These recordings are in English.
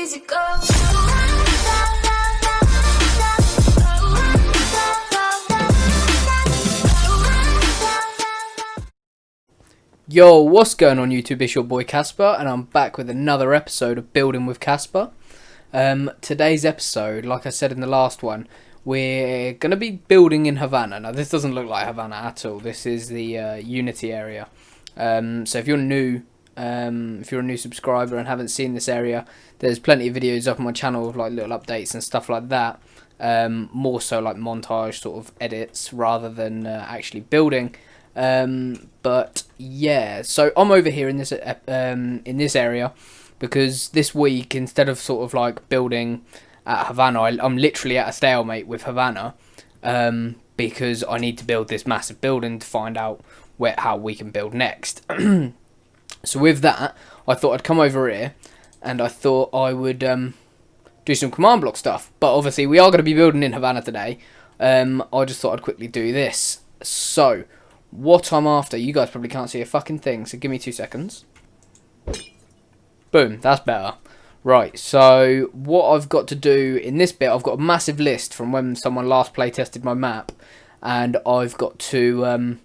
easy go. Yo, what's going on YouTube? It's your boy Caspa, and I'm back with another episode of Building with Caspa. Today's episode, like I said in the last one, we're going to be building in Havana. Now, this doesn't look like Havana at all. This is the Unity area. So if you're new, if you're a new subscriber and haven't seen this area, there's plenty of videos up on my channel with like little updates and stuff like that. More so like montage sort of edits rather than actually building. But yeah, so I'm over here in this area because this week, instead of sort of like building at Havana, I'm literally at a stalemate with Havana, because I need to build this massive building to find out how we can build next. So with that, I thought I'd come over here and I thought I would do some command block stuff, but obviously we are going to be building in Havana today. I just thought I'd quickly do this. So what I'm after, you guys probably can't see a fucking thing, so give me 2 seconds. Boom, that's better. Right, so what I've got to do in this bit, I've got a massive list from when someone last play tested my map, and I've got to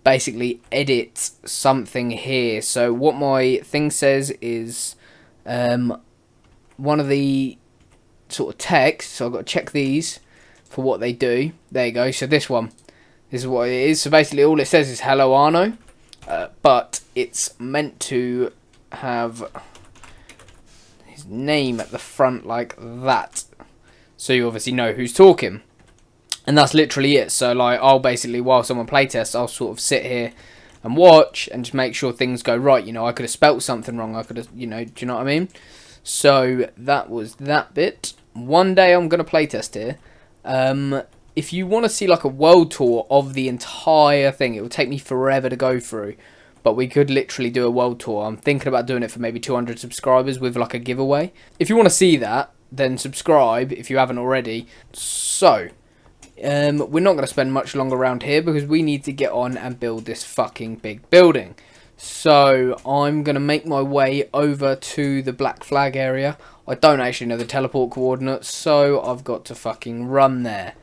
basically edit something here. So what my thing says is one of the sort of text, so I've got to check these for what they do. There you go, so this one. This is what it is. So basically all it says is hello Arno, but it's meant to have his name at the front like that, so you obviously know who's talking, and that's literally it. So like I'll basically, while someone playtests, I'll sort of sit here and watch and just make sure things go right. You know, I could have spelt something wrong, I could have, you know, do you know what I mean? So that was that bit. One day I'm going to playtest here. If you want to see like a world tour of the entire thing, it will take me forever to go through, but we could literally do a world tour. I'm thinking about doing it for maybe 200 subscribers with like a giveaway. If you want to see that, then subscribe if you haven't already. So we're not going to spend much longer around here because we need to get on and build this fucking big building. So I'm going to make my way over to the black flag area. I don't actually know the teleport coordinates, so I've got to fucking run there.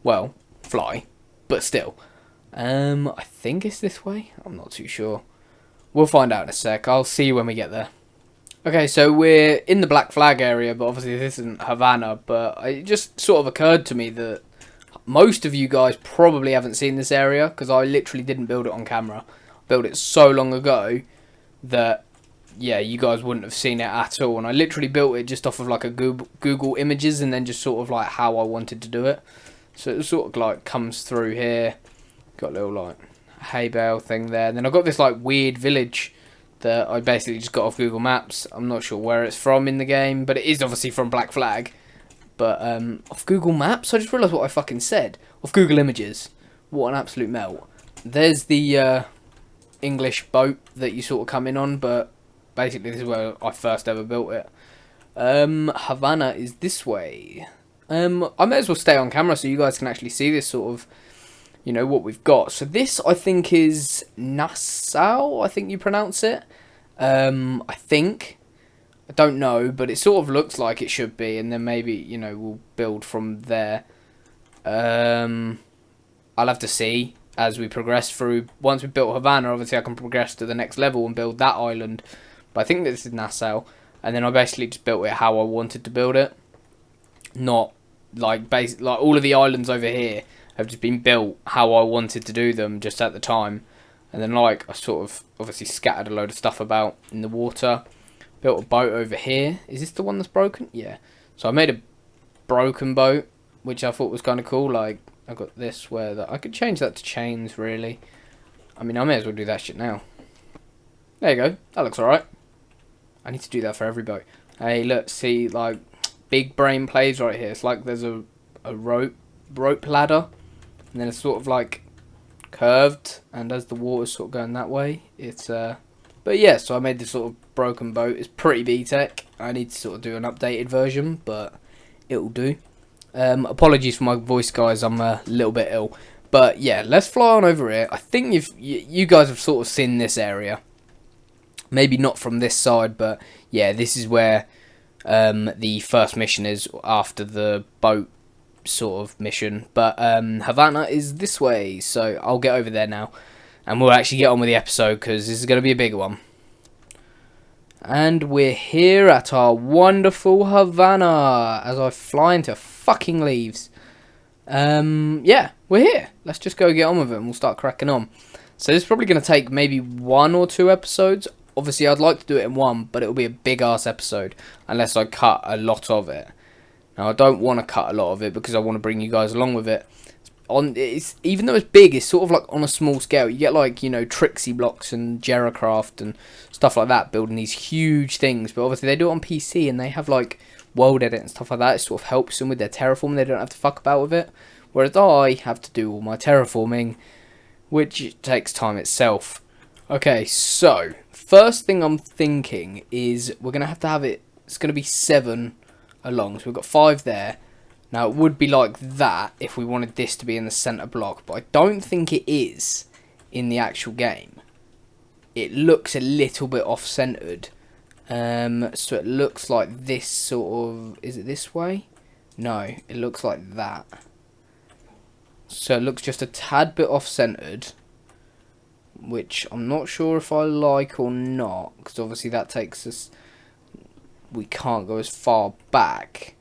Well, fly, but still. I think it's this way. I'm not too sure. We'll find out in a sec. I'll see you when we get there. Okay, so we're in the black flag area, but obviously this isn't Havana. But it just sort of occurred to me that most of you guys probably haven't seen this area because I literally didn't build it on camera. I built it so long ago that, yeah, you guys wouldn't have seen it at all. And I literally built it just off of like a Google Images and then just sort of like how I wanted to do it. So it sort of like comes through here. Got a little like hay bale thing there. And then I've got this like weird village that I basically just got off Google Maps. I'm not sure where it's from in the game, but it is obviously from Black Flag. But off Google Maps, I just realised what I fucking said. Off Google Images. What an absolute melt. There's the English boat that you sort of come in on, but basically this is where I first ever built it. Havana is this way. I may as well stay on camera so you guys can actually see this sort of, you know, what we've got. So this, I think, is Nassau, I think you pronounce it. I think. I don't know, but it sort of looks like it should be. And then maybe, you know, we'll build from there. I'll have to see as we progress through. Once we've built Havana, obviously I can progress to the next level and build that island. But I think this is Nassau. And then I basically just built it how I wanted to build it. Not like all of the islands over here have just been built how I wanted to do them just at the time. And then like I sort of obviously scattered a load of stuff about in the water. Built a boat over here. Is this the one that's broken? Yeah. So I made a broken boat, which I thought was kind of cool. Like I got this where I could change that to chains really. I mean I may as well do that shit now. There you go. That looks alright. I need to do that for every boat. Hey look, see like big brain plays right here. It's like there's a rope ladder, and then it's sort of like curved, and as the water's sort of going that way, it's but yeah, so I made this sort of broken boat. It's pretty B-Tech. I need to sort of do an updated version, but it'll do. Apologies for my voice, guys. I'm a little bit ill, but yeah, let's fly on over here. I think you guys have sort of seen this area. Maybe not from this side, but yeah, this is where the first mission is after the boat sort of mission, but Havana is this way, so I'll get over there now and we'll actually get on with the episode because this is going to be a bigger one. And we're here at our wonderful Havana as I fly into fucking leaves. Yeah, we're here. Let's just go get on with it and we'll start cracking on. So this is probably going to take maybe 1 or 2 episodes. Obviously I'd like to do it in one, but it'll be a big ass episode unless I cut a lot of it. Now I don't want to cut a lot of it because I want to bring you guys along with it. Even though it's big, it's sort of like on a small scale. You get like, you know, Trixie blocks and Jeracraft and stuff like that building these huge things. But obviously they do it on PC and they have like world edit and stuff like that. It sort of helps them with their terraforming. They don't have to fuck about with it. Whereas I have to do all my terraforming, which takes time itself. Okay, so first thing I'm thinking is we're going to have it. It's going to be 7 along. So we've got 5 there. Now, it would be like that if we wanted this to be in the centre block, but I don't think it is in the actual game. It looks a little bit off-centred. So it looks like this sort of... Is it this way? No, it looks like that. So it looks just a tad bit off-centred, which I'm not sure if I like or not, because obviously that takes us... We can't go as far back.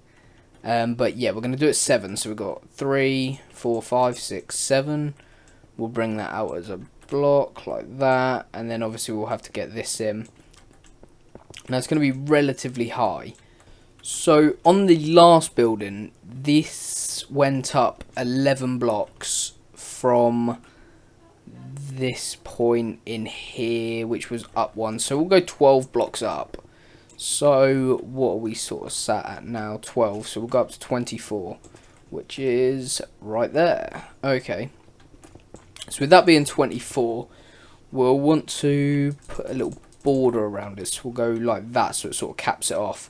But yeah, we're going to do it 7. So we've got 3, 4, 5, 6, 7. We'll bring that out as a block like that. And then obviously we'll have to get this in. Now it's going to be relatively high. So on the last building, this went up 11 blocks from this point in here, which was up 1. So we'll go 12 blocks up. So what are we sort of sat at now? 12. So we'll go up to 24, which is right there. Okay. So with that being 24, we'll want to put a little border around it. So we'll go like that so it sort of caps it off.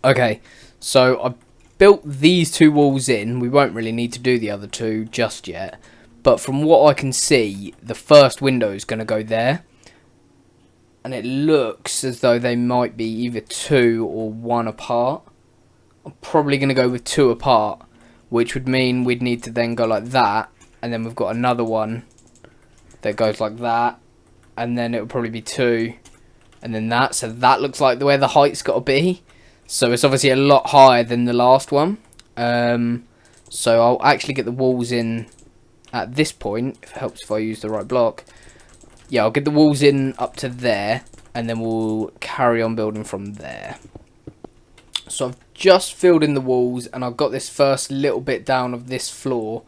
Okay. So I built these 2 walls in. We won't really need to do the other 2 just yet. But from what I can see, the first window is going to go there. And it looks as though they might be either 2 or 1 apart. I'm probably going to go with 2 apart, which would mean we'd need to then go like that. And then we've got another one that goes like that. And then it would probably be 2. And then that. So that looks like the way the height's got to be. So it's obviously a lot higher than the last one. So I'll actually get the walls in at this point. If it helps if I use the right block. Yeah, I'll get the walls in up to there, and then we'll carry on building from there. So I've just filled in the walls, and I've got this first little bit down of this floor.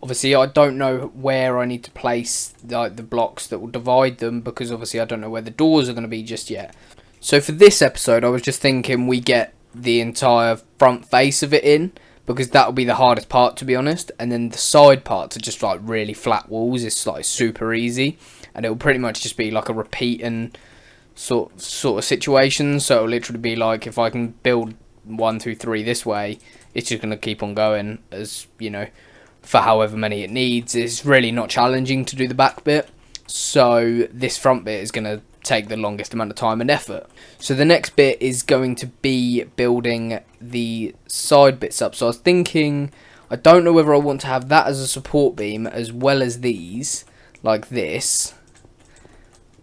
Obviously, I don't know where I need to place the blocks that will divide them, because obviously I don't know where the doors are going to be just yet. So for this episode, I was just thinking we get the entire front face of it in, because that will be the hardest part, to be honest. And then the side parts are just like really flat walls. It's like super easy. And it will pretty much just be like a repeating sort of situation. So it'll literally be like if I can build 1, 2, 3 this way, it's just going to keep on going as, you know, for however many it needs. It's really not challenging to do the back bit. So this front bit is going to take the longest amount of time and effort. So the next bit is going to be building the side bits up. So I was thinking, I don't know whether I want to have that as a support beam as well as these, like this,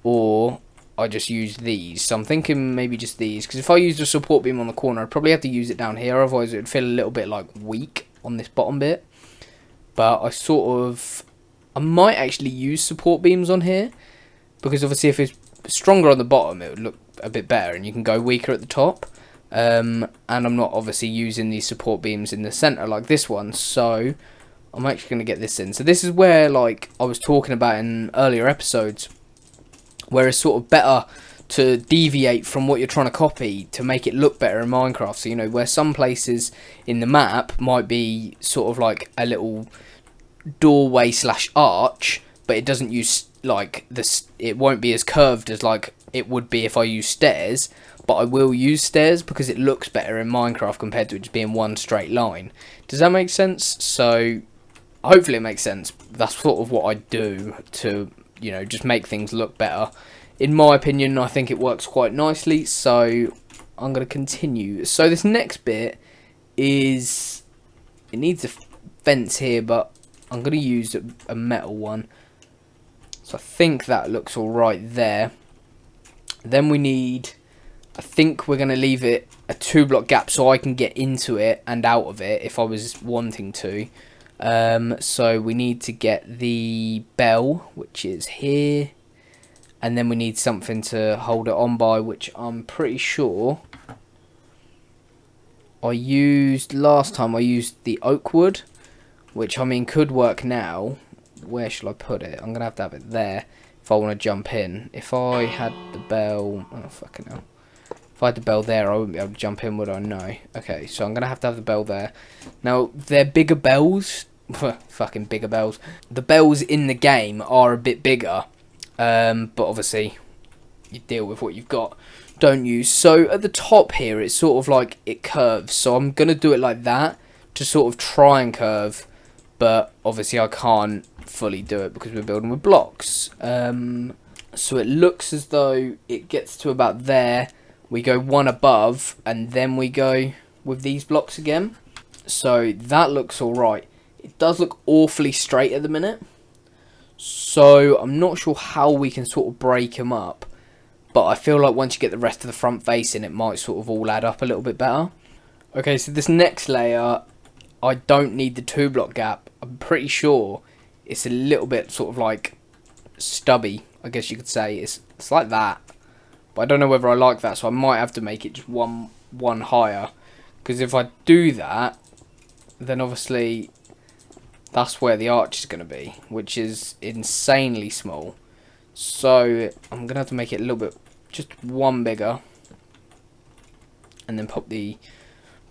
or I just use these. So I'm thinking maybe just these, because if I use the support beam on the corner, I'd probably have to use it down here, otherwise it would feel a little bit like weak on this bottom bit. But I might actually use support beams on here, because obviously if it's stronger on the bottom it would look a bit better and you can go weaker at the top. And I'm not obviously using these support beams in the centre like this one, so I'm actually going to get this in. So this is where, like I was talking about in earlier episodes, where it's sort of better to deviate from what you're trying to copy to make it look better in Minecraft. So, you know, where some places in the map might be sort of like a little doorway / arch, but it doesn't use like this, it won't be as curved as like it would be if I use stairs, but I will use stairs because it looks better in Minecraft compared to it just being one straight line. Does that make sense? So hopefully it makes sense. That's sort of what I do to, you know, just make things look better. In my opinion, I think it works quite nicely, so I'm going to continue. So this next bit is, it needs a fence here, but I'm going to use a metal one. So I think that looks alright there. Then we need, I think we're going to leave it a 2-block gap so I can get into it and out of it if I was wanting to. So we need to get the bell, which is here. And then we need something to hold it on by, which I'm pretty sure I used last time. I used the oak wood, which I mean could work now. Where shall I put it? I'm going to have it there if I want to jump in. If I had the bell, oh fucking hell. If I had the bell there, I wouldn't be able to jump in, would I? No. Okay, so I'm going to have the bell there. Now, they're bigger bells. Fucking bigger bells. The bells in the game are a bit bigger. But obviously, you deal with what you've got, don't you? So at the top here, it's sort of like it curves. So I'm going to do it like that to sort of try and curve. But obviously, I can't fully do it because we're building with blocks. So it looks as though it gets to about there. We go one above, and then we go with these blocks again. So that looks alright. It does look awfully straight at the minute. So I'm not sure how we can sort of break them up, but I feel like once you get the rest of the front facing, it might sort of all add up a little bit better. Okay, so this next layer, I don't need the 2-block gap. I'm pretty sure it's a little bit sort of like stubby, I guess you could say. It's like that, but I don't know whether I like that, so I might have to make it just one higher, because if I do that, then obviously that's where the arch is going to be, which is insanely small. So I'm going to have to make it a little bit, just one bigger, and then pop the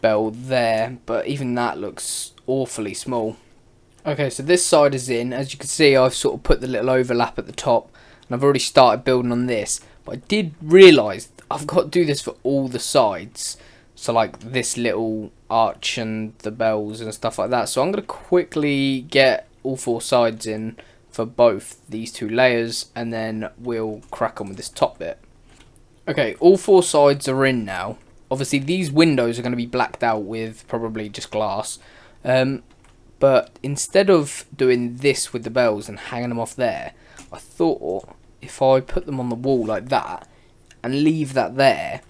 bell there, but even that looks awfully small. Okay, so this side is in. As you can see, I've sort of put the little overlap at the top, and I've already started building on this, but I did realise I've got to do this for all the sides. So like this little arch and the bells and stuff like that. So I'm going to quickly get all 4 sides in for both these 2 layers, and then we'll crack on with this top bit. Okay, all 4 sides are in now. Obviously these windows are going to be blacked out with probably just glass. But instead of doing this with the bells and hanging them off there, I thought if I put them on the wall like that and leave that there,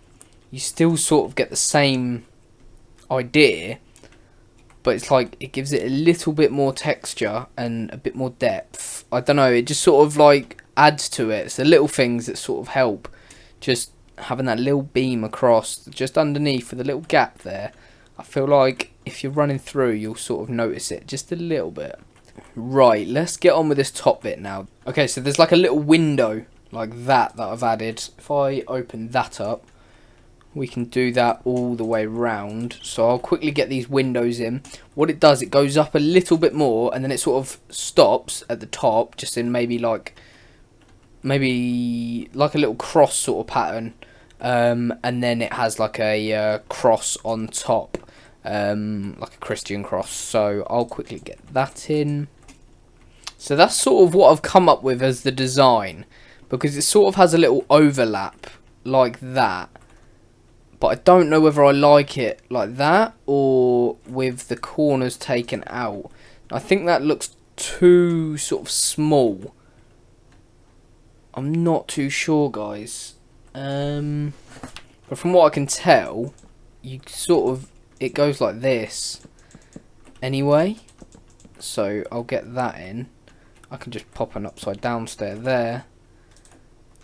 you still sort of get the same idea, but it's like it gives it a little bit more texture and a bit more depth. I don't know, it just sort of like adds to it. It's the little things that sort of help. Just having that little beam across just underneath with a little gap there. I feel like if you're running through, you'll sort of notice it just a little bit. Right, let's get on with this top bit now. Okay, so there's like a little window like that I've added. If I open that up, we can do that all the way round. So I'll quickly get these windows in. What it does, it goes up a little bit more, and then it sort of stops at the top, just in maybe like a little cross sort of pattern, and then it has like a cross on top, like a Christian cross. So I'll quickly get that in. So that's sort of what I've come up with as the design, because it sort of has a little overlap like that. But I don't know whether I like it like that or with the corners taken out. I think that looks too sort of small. I'm not too sure, guys. But from what I can tell, you sort of, it goes like this anyway. So I'll get that in. I can just pop an upside down stair there.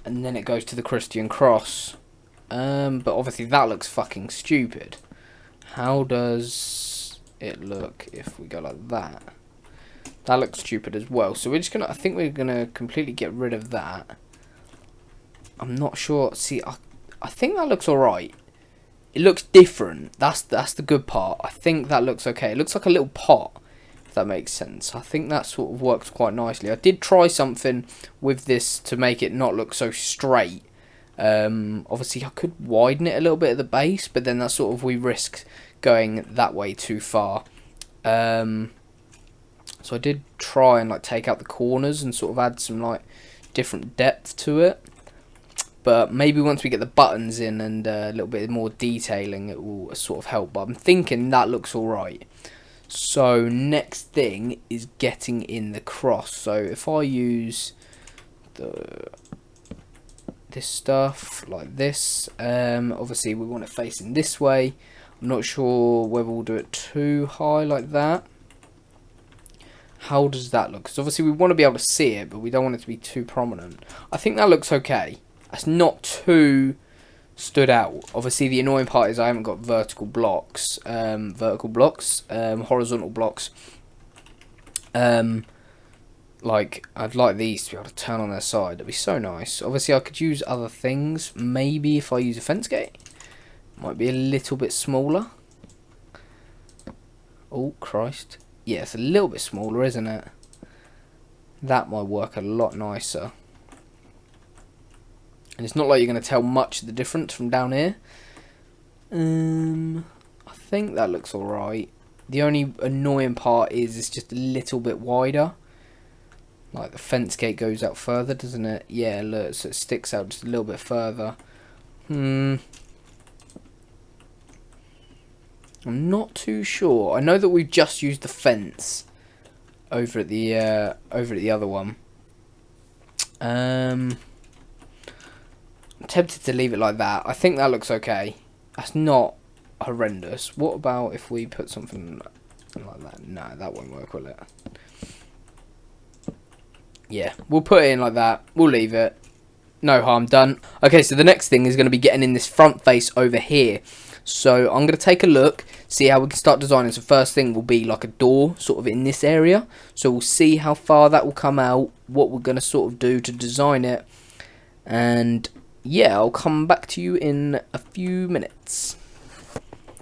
And then it goes to the Christian cross. But obviously that looks fucking stupid. How does it look if we go like that? That looks stupid as well. So we're just gonna, I think we're gonna completely get rid of that. I'm not sure. See, I think that looks alright. It looks different. That's the good part. I think that looks okay. It looks like a little pot, if that makes sense. I think that sort of works quite nicely. I did try something with this to make it not look so straight. Obviously I could widen it a little bit at the base, but then that's sort of, we risk going that way too far. So I did try and like take out the corners and sort of add some like different depth to it, But maybe once we get the buttons in and a little bit more detailing, it will sort of help. But I'm thinking that looks alright. So next thing is getting in the cross. So if I use this stuff like this, obviously we want it facing this way. I'm not sure whether we'll do it too high like that. How does that look? Because obviously we want to be able to see it, but we don't want it to be too prominent. I think that looks okay. That's not too stood out. Obviously the annoying part is I haven't got horizontal blocks. Like, I'd like these to be able to turn on their side. That'd be so nice. Obviously I could use other things. Maybe if I use a fence gate, might be a little bit smaller. Oh Christ. Yeah, it's a little bit smaller, isn't it? That might work a lot nicer. And it's not like you're going to tell much of the difference from down here. I think that looks alright. The only annoying part is it's just a little bit wider. Like the fence gate goes out further, doesn't it? Yeah, look, so it sticks out just a little bit further. I'm not too sure. I know that we've just used the fence over at the other one. I'm tempted to leave it like that. I think that looks okay. That's not horrendous. What about if we put something like that? No, that won't work, will it? Yeah, we'll put it in like that. We'll leave it. No harm done. Okay, so the next thing is going to be getting in this front face over here. So I'm going to take a look, see how we can start designing. So first thing will be like a door sort of in this area. So we'll see how far that will come out, what we're going to sort of do to design it. And yeah, I'll come back to you in a few minutes.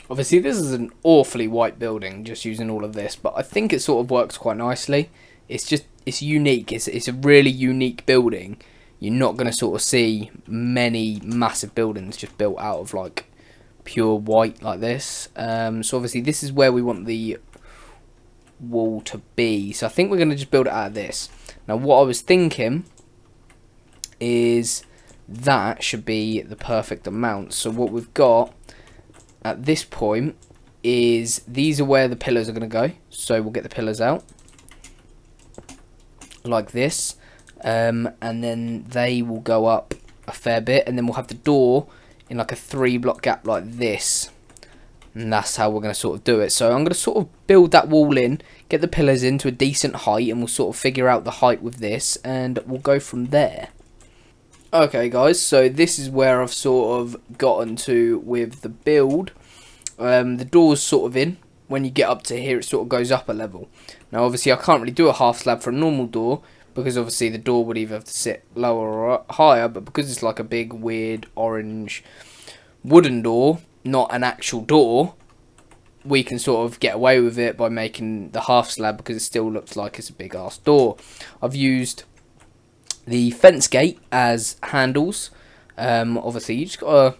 Obviously this is an awfully white building, just using all of this, but I think it sort of works quite nicely. It's unique. It's a really unique building. You're not going to sort of see many massive buildings just built out of like pure white like this. So obviously this is where we want the wall to be. So I think we're going to just build it out of this. Now what I was thinking is that should be the perfect amount. So what we've got at this point is these are where the pillars are going to go. So we'll get the pillars out like this, and then they will go up a fair bit, and then we'll have the door in like a 3-block gap like this, and that's how we're going to sort of do it. So I'm going to sort of build that wall in, get the pillars into a decent height, and we'll sort of figure out the height with this, and we'll go from there. Okay guys, so this is where I've sort of gotten to with the build. The door's sort of in. When you get up to here, it sort of goes up a level. Now obviously I can't really do a half slab for a normal door, because obviously the door would either have to sit lower or higher, but because it's like a big weird orange wooden door, not an actual door, we can sort of get away with it by making the half slab, because it still looks like it's a big ass door. I've used the fence gate as handles. Obviously you just got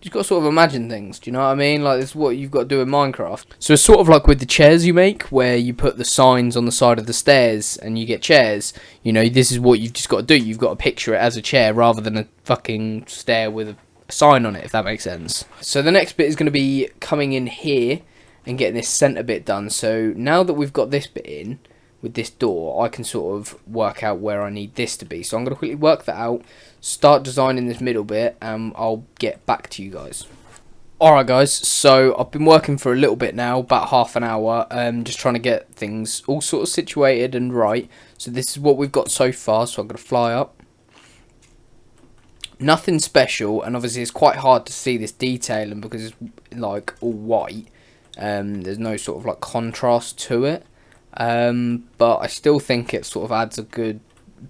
to sort of imagine things, do you know what I mean? Like, it's what you've got to do in Minecraft. So it's sort of like with the chairs you make, where you put the signs on the side of the stairs and you get chairs. You know, this is what you've just got to do. You've got to picture it as a chair rather than a fucking stair with a sign on it, if that makes sense. So the next bit is going to be coming in here and getting this centre bit done. So now that we've got this bit in with this door, I can sort of work out where I need this to be. So I'm going to quickly work that out, start designing this middle bit, and I'll get back to you guys. Alright guys, so I've been working for a little bit now, about half an hour, just trying to get things all sort of situated and right. So this is what we've got so far, so I'm going to fly up. Nothing special, and obviously it's quite hard to see this detailing because it's like all white. There's no sort of like contrast to it. But I still think it sort of adds a good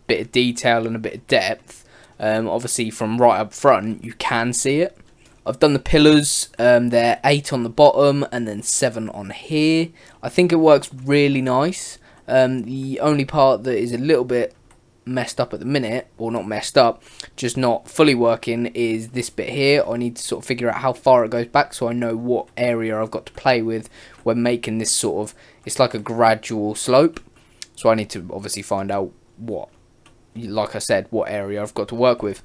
bit of detail and a bit of depth. Obviously from right up front you can see it. I've done the pillars, they're 8 on the bottom and then 7 on here. I think it works really nice. The only part that is a little bit messed up at the minute, or not messed up, just not fully working, is this bit here. I need to sort of figure out how far it goes back so I know what area I've got to play with when making this sort of, it's like a gradual slope, so I need to obviously find out what, like I said, what area I've got to work with.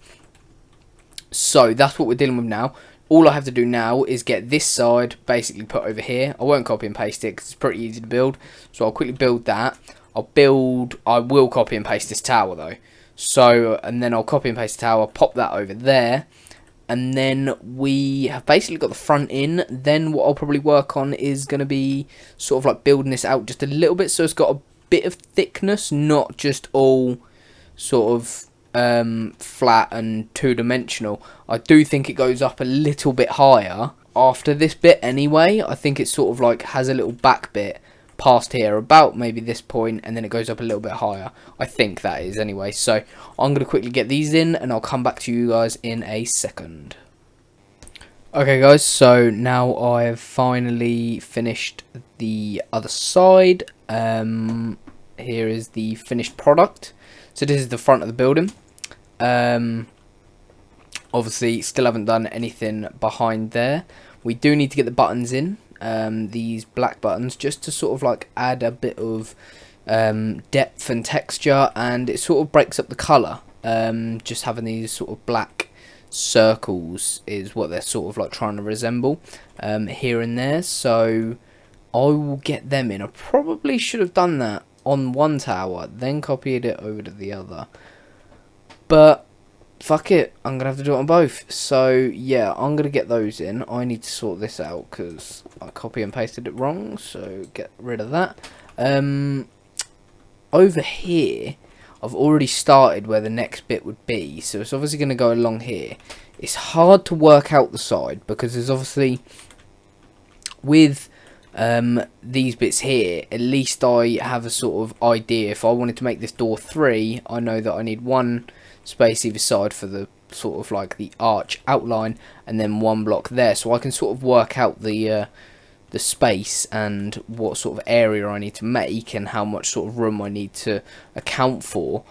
So that's what we're dealing with now. All I have to do now is get this side basically put over here. I won't copy and paste it because it's pretty easy to build. So I'll quickly build that. I will copy and paste this tower though. So, and then I'll copy and paste the tower, pop that over there. And then we have basically got the front in. Then what I'll probably work on is going to be sort of like building this out just a little bit. So it's got a bit of thickness, not just all sort of flat and two-dimensional. I do think it goes up a little bit higher after this bit anyway. I think it sort of like has a little back bit past here about maybe this point, and then it goes up a little bit higher. I think that is anyway. So I'm going to quickly get these in and I'll come back to you guys in a second. Okay guys, so now I've finally finished the other side. Here is the finished product. So this is the front of the building. Obviously still haven't done anything behind there. We do need to get the buttons in, these black buttons, just to sort of like add a bit of depth and texture, and it sort of breaks up the colour. Just having these sort of black circles is what they're sort of like trying to resemble here and there. So I will get them in. I probably should have done that on one tower, then copied it over to the other, but fuck it, I'm gonna have to do it on both. So yeah, I'm gonna get those in. I need to sort this out because I copy and pasted it wrong, so get rid of that. Over here I've already started where the next bit would be, so it's obviously going to go along here. It's hard to work out the side because there's obviously, with these bits here, at least I have a sort of idea. If I wanted to make this door 3, I know that I need one space either side for the sort of like the arch outline, and then one block there, so I can sort of work out the space and what sort of area I need to make and how much sort of room I need to account for.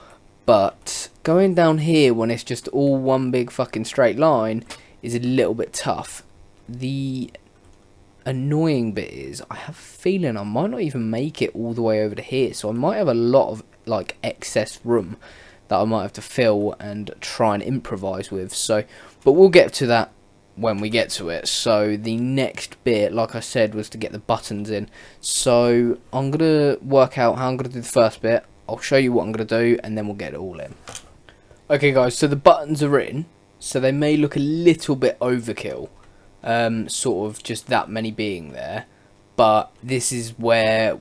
But going down here when it's just all one big fucking straight line is a little bit tough. The annoying bit is I have a feeling I might not even make it all the way over to here, so I might have a lot of like excess room that I might have to fill and try and improvise with. So, but we'll get to that when we get to it. So the next bit, like I said, was to get the buttons in. So I'm gonna work out how I'm gonna do the first bit. I'll show you what I'm gonna do, and then we'll get it all in. Okay guys, so the buttons are in, so they may look a little bit overkill, sort of just that many being there, but this is where,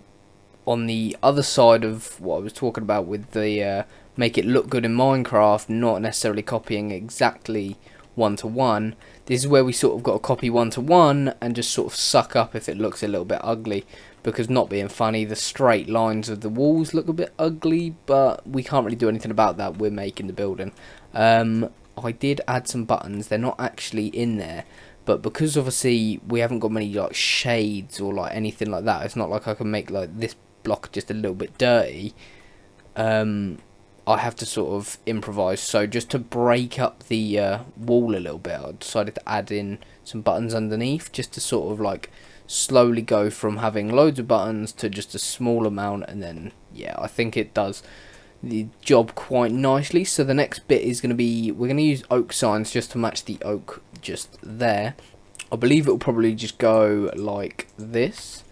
on the other side of what I was talking about with the make it look good in Minecraft, not necessarily copying exactly one-to-one, this is where we sort of got to copy one-to-one and just sort of suck up if it looks a little bit ugly, because, not being funny, the straight lines of the walls look a bit ugly, but we can't really do anything about that. We're making the building. I did add some buttons. They're not actually in there, but because obviously we haven't got many like shades or like anything like that, it's not like I can make like this block just a little bit dirty. I have to sort of improvise. So just to break up the wall a little bit, I decided to add in some buttons underneath, just to sort of like slowly go from having loads of buttons to just a small amount, and then yeah, I think it does the job quite nicely. So the next bit is going to be, we're going to use oak signs just to match the oak just there. I believe it will probably just go like this,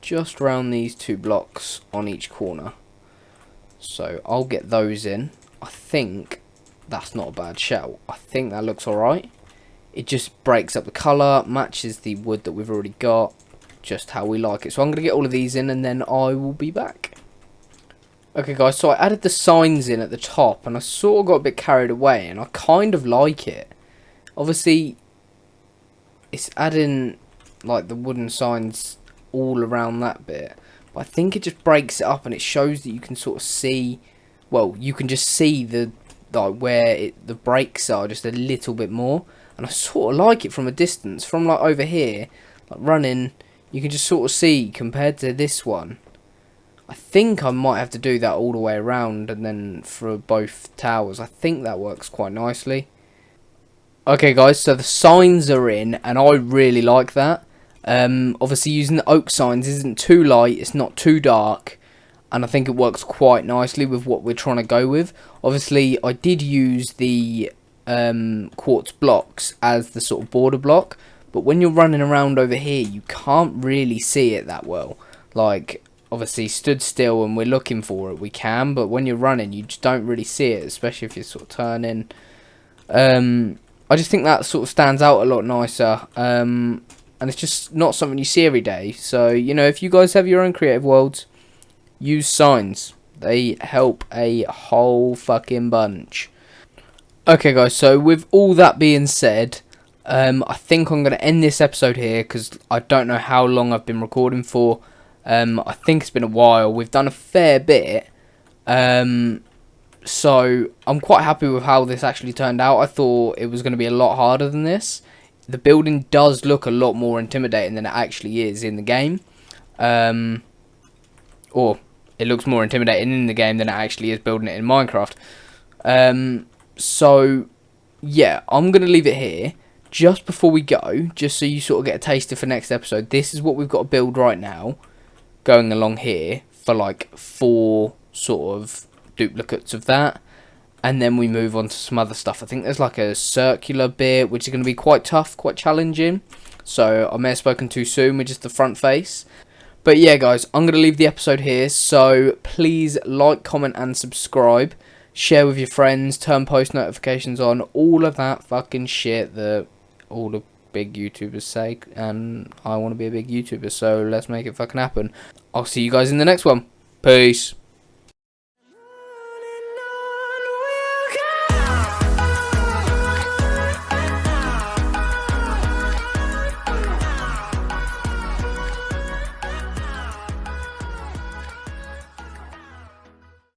just around these 2 blocks on each corner. So I'll get those in. I think that's not a bad shout. I think that looks alright. It just breaks up the colour, matches the wood that we've already got, just how we like it. So I'm going to get all of these in, and then I will be back. Okay guys, so I added the signs in at the top, and I sort of got a bit carried away, and I kind of like it. Obviously, it's adding like the wooden signs all around that bit, but I think it just breaks it up, and it shows that you can sort of see, well, you can just see the like where the breaks are just a little bit more. And I sort of like it from a distance, from like over here, like running, you can just sort of see compared to this one. I think I might have to do that all the way around, and then for both towers. I think that works quite nicely. Okay guys, so the signs are in, and I really like that. Obviously using the oak signs isn't too light, it's not too dark, and I think it works quite nicely with what we're trying to go with. Obviously I did use the quartz blocks as the sort of border block, but when you're running around over here you can't really see it that well. Like, obviously stood still and we're looking for it, we can, but when you're running you just don't really see it, especially if you're sort of turning. I just think that sort of stands out a lot nicer, and it's just not something you see every day. So, you know, if you guys have your own creative worlds, use signs. They help a whole fucking bunch. Okay guys, so with all that being said, I think I'm going to end this episode here because I don't know how long I've been recording for. I think it's been a while. We've done a fair bit. So I'm quite happy with how this actually turned out. I thought it was going to be a lot harder than this. The building does look a lot more intimidating than it actually is in the game. Or it looks more intimidating in the game than it actually is building it in Minecraft. So yeah, I'm going to leave it here. Just before we go, just so you sort of get a taster for next episode, this is what we've got to build right now, going along here, for like 4 sort of duplicates of that, and then we move on to some other stuff. I think there's like a circular bit which is going to be quite tough, quite challenging, so I may have spoken too soon with just the front face. But yeah guys, I'm going to leave the episode here, so please like, comment and subscribe, share with your friends, turn post notifications on, all of that fucking shit that all the big YouTubers say, and I want to be a big YouTuber, so let's make it fucking happen. I'll see you guys in the next one. Peace.